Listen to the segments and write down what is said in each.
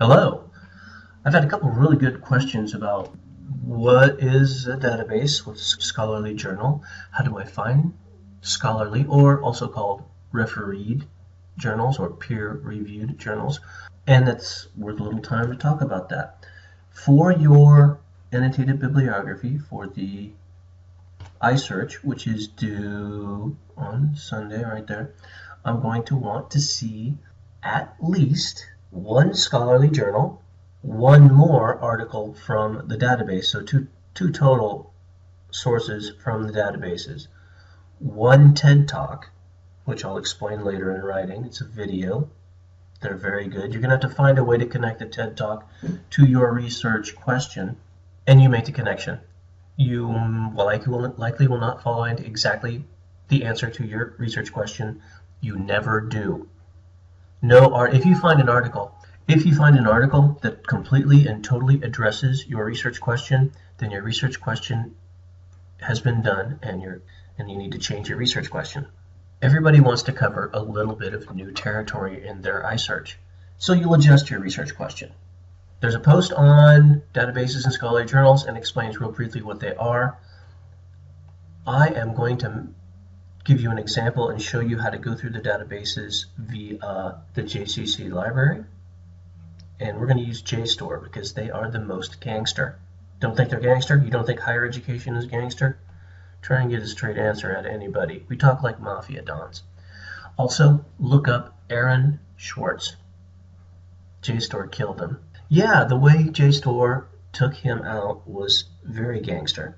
Hello. I've had a couple of really good questions about what is a database, what's a scholarly journal, how do I find scholarly or also called refereed journals or peer-reviewed journals, and it's worth a little time to talk about that. For your annotated bibliography for the iSearch, which is due on Sunday right there, I'm going to want to see at least one scholarly journal, one more article from the database, so two total sources from the databases, one TED Talk, which I'll explain later in writing. It's a video. They're very good. You're going to have to find a way to connect the TED Talk to your research question, and you make the connection. You likely will not find exactly the answer to your research question. You never do. If you find an article that completely and totally addresses your research question, then your research question has been done, and you need to change your research question. Everybody wants to cover a little bit of new territory in their iSearch, so you'll adjust your research question. There's a post on databases and scholarly journals and explains real briefly what they are. I am going to give you an example and show you how to go through the databases via the JCC library. And we're going to use Jstor because they are the most gangster. Don't think they're gangster? You don't think higher education is gangster? Try and get a straight answer out of anybody. We talk like mafia dons. Also, look up Aaron Swartz. Jstor killed him. Yeah, the way Jstor took him out was very gangster.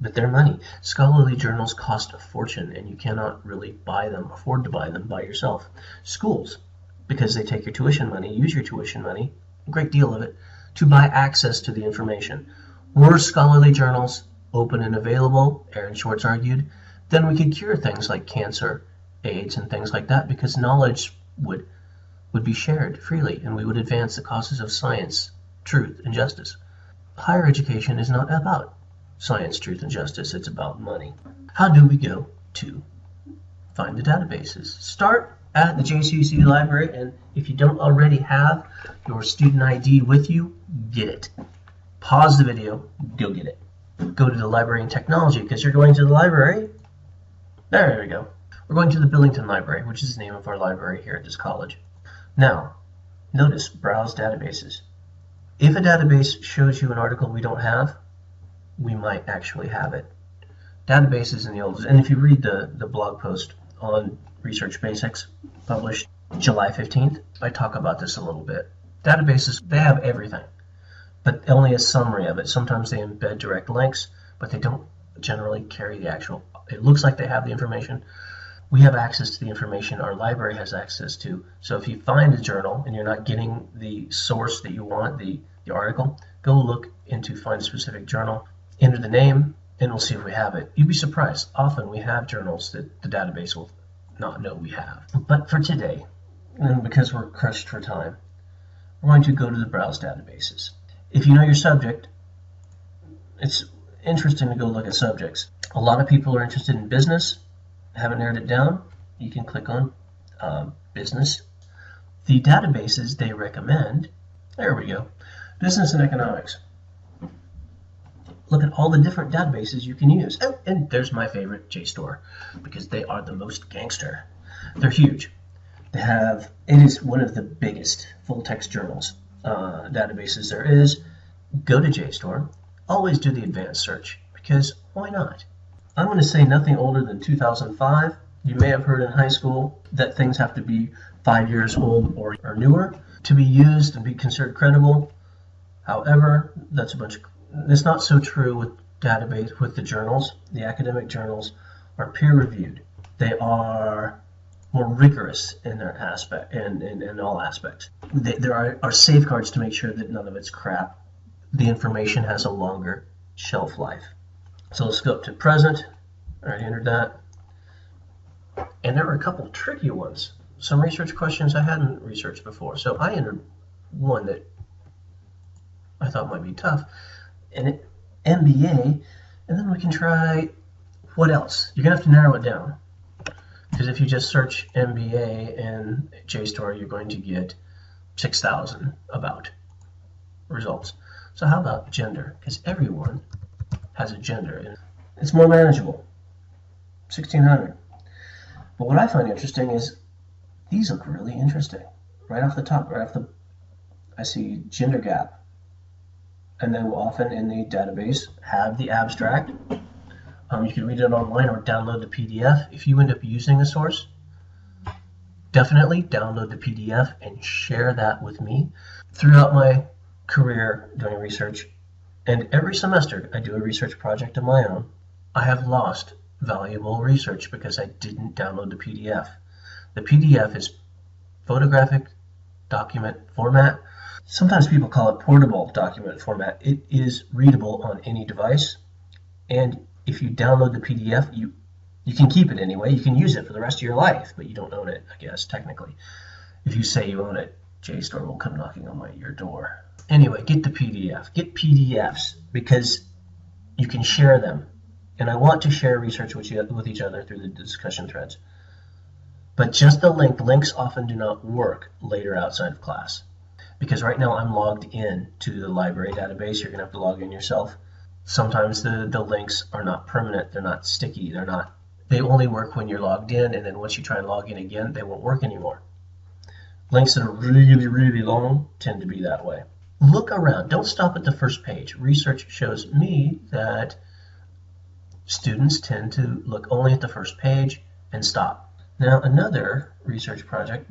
But they're money. Scholarly journals cost a fortune, and you cannot really afford to buy them by yourself. Schools, because they take your tuition money, use your tuition money, a great deal of it, to buy access to the information. Were scholarly journals open and available, Aaron Swartz argued, then we could cure things like cancer, AIDS, and things like that, because knowledge would be shared freely, and we would advance the causes of science, truth, and justice. Higher education is not about science, truth, and justice. It's about money. How do we go to find the databases? Start at the JCC library, and if you don't already have your student ID with you, get it. Pause the video, go get it. Go to the library and technology because you're going to the library. There we go. We're going to the Billington Library, which is the name of our library here at this college. Now, notice Browse Databases. If a database shows you an article we don't have, we might actually have it. Databases in the old, and if you read the blog post on Research Basics, published July 15th, I talk about this a little bit. Databases, they have everything, but only a summary of it. Sometimes they embed direct links, but they don't generally carry the actual, it looks like they have the information. We have access to the information our library has access to. So if you find a journal and you're not getting the source that you want, the article, go look into find a specific journal, enter the name, and we'll see if we have it. You'd be surprised. Often we have journals that the database will not know we have. But for today, and because we're crushed for time, we're going to go to the Browse Databases. If you know your subject, it's interesting to go look at subjects. A lot of people are interested in business. Haven't narrowed it down. You can click on business. The databases they recommend, there we go, business and economics. Look at all the different databases you can use. Oh, and there's my favorite, Jstor, because they are the most gangster. They're huge. It is one of the biggest full-text journals databases there is. Go to Jstor. Always do the advanced search, because why not? I'm going to say nothing older than 2005. You may have heard in high school that things have to be 5 years old or newer to be used and be considered credible. However, it's not so true with the journals. The academic journals are peer-reviewed. They are more rigorous in their aspect, in all aspects. There are safeguards to make sure that none of it's crap. The information has a longer shelf life. So let's go up to present. I already entered that. And there were a couple tricky ones. Some research questions I hadn't researched before. So I entered one that I thought might be tough. And MBA, and then we can try what else? You're going to have to narrow it down. Because if you just search MBA and Jstor, you're going to get 6,000 about results. So how about gender? Because everyone has a gender, and it's more manageable. 1,600. But what I find interesting is these look really interesting. Right off the top, I see gender gap. And then we'll often in the database have the abstract. You can read it online or download the PDF. If you end up using a source, definitely download the PDF and share that with me. Throughout my career doing research, and every semester I do a research project of my own, I have lost valuable research because I didn't download the PDF. The PDF is photographic document format. Sometimes people call it portable document format. It is readable on any device, and if you download the PDF, you can keep it anyway. You can use it for the rest of your life, but you don't own it, I guess, technically. If you say you own it, Jstor will come knocking on your door. Anyway, get the PDF. Get PDFs because you can share them. And I want to share research with each other through the discussion threads. But just the links often do not work later outside of class. Because right now I'm logged in to the library database. You're going to have to log in yourself. Sometimes the links are not permanent. They're not sticky. They only work when you're logged in, and then once you try and log in again, they won't work anymore. Links that are really, really long tend to be that way. Look around. Don't stop at the first page. Research shows me that students tend to look only at the first page and stop. Now, another research project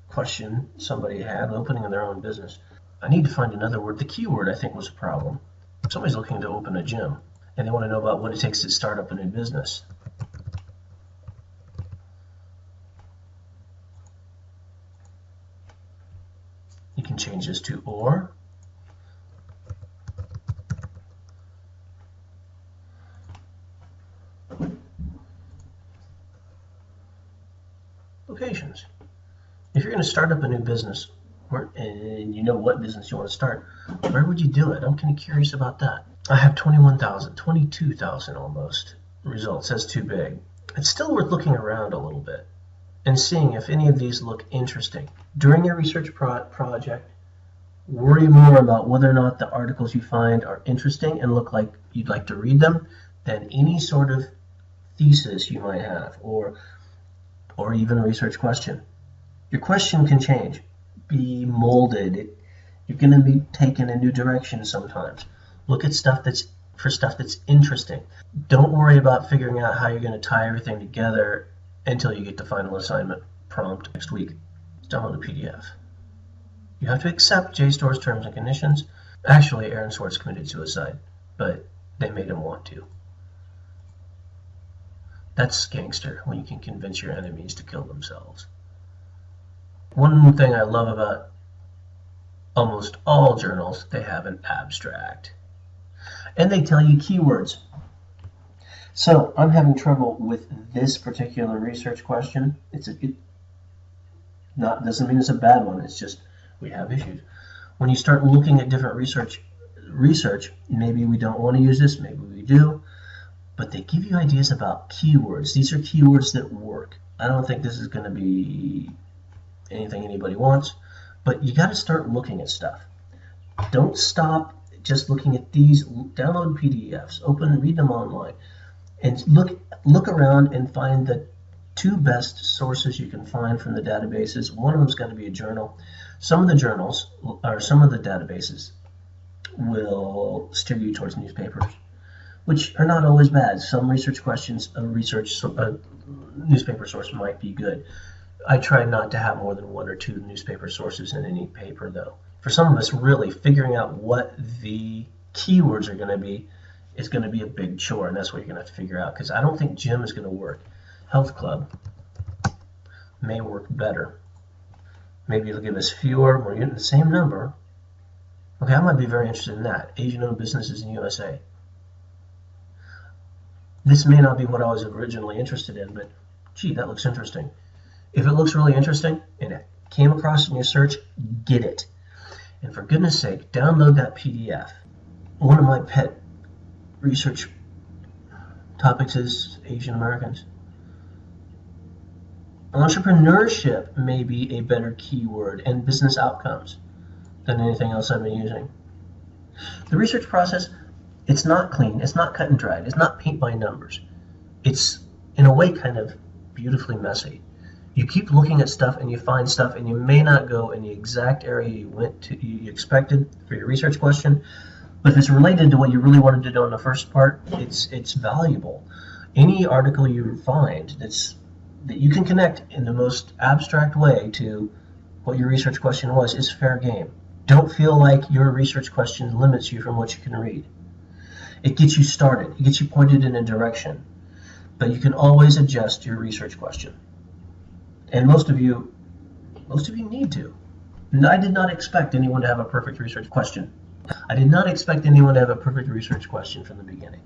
question somebody had, opening their own business. I need to find another word. The keyword, I think, was a problem. Somebody's looking to open a gym, and they want to know about what it takes to start up a new business. You can change this to or. Locations. If you're going to start up a new business, and you know what business you want to start, where would you do it? I'm kind of curious about that. I have 21,000, 22,000 almost results. That's too big. It's still worth looking around a little bit and seeing if any of these look interesting. During your research project, worry more about whether or not the articles you find are interesting and look like you'd like to read them than any sort of thesis you might have or even a research question. Your question can change, be molded. You're going to be taken a new direction sometimes. Look at stuff that's interesting. Don't worry about figuring out how you're going to tie everything together until you get the final assignment prompt next week. Download the PDF. You have to accept Jstor's terms and conditions. Actually, Aaron Swartz committed suicide, but they made him want to. That's gangster, when you can convince your enemies to kill themselves. One thing I love about almost all journals, they have an abstract. And they tell you keywords. So I'm having trouble with this particular research question. Doesn't mean it's a bad one, it's just we have issues. When you start looking at different research, maybe we don't want to use this, maybe we do, but they give you ideas about keywords. These are keywords that work. I don't think this is going to be anything anybody wants, but you got to start looking at stuff. Don't stop just looking at these. Download PDFs, read them online, and look around and find the two best sources you can find from the databases. One of them is going to be a journal. Some of the databases will steer you towards newspapers, which are not always bad. Some research questions, a newspaper source might be good. I try not to have more than one or two newspaper sources in any paper, though. For some of us, really figuring out what the keywords are going to be is going to be a big chore, and that's what you're going to have to figure out, because I don't think gym is going to work. Health club may work better. Maybe it'll give us fewer, we're getting the same number. Okay, I might be very interested in that. Asian-owned businesses in USA. This may not be what I was originally interested in, but gee, that looks interesting. If it looks really interesting and it came across in your search, get it. And for goodness sake, download that PDF. One of my pet research topics is Asian Americans. Entrepreneurship may be a better keyword, and business outcomes than anything else I've been using. The research process, it's not clean, it's not cut and dried, it's not paint by numbers. It's, in a way, kind of beautifully messy. You keep looking at stuff and you find stuff, and you may not go in the exact area you expected for your research question, but if it's related to what you really wanted to know in the first part, it's valuable. Any article you find that you can connect in the most abstract way to what your research question was is fair game. Don't feel like your research question limits you from what you can read. It gets you started. It gets you pointed in a direction. But you can always adjust your research question. And most of you need to. And I did not expect anyone to have a perfect research question. I did not expect anyone to have a perfect research question from the beginning.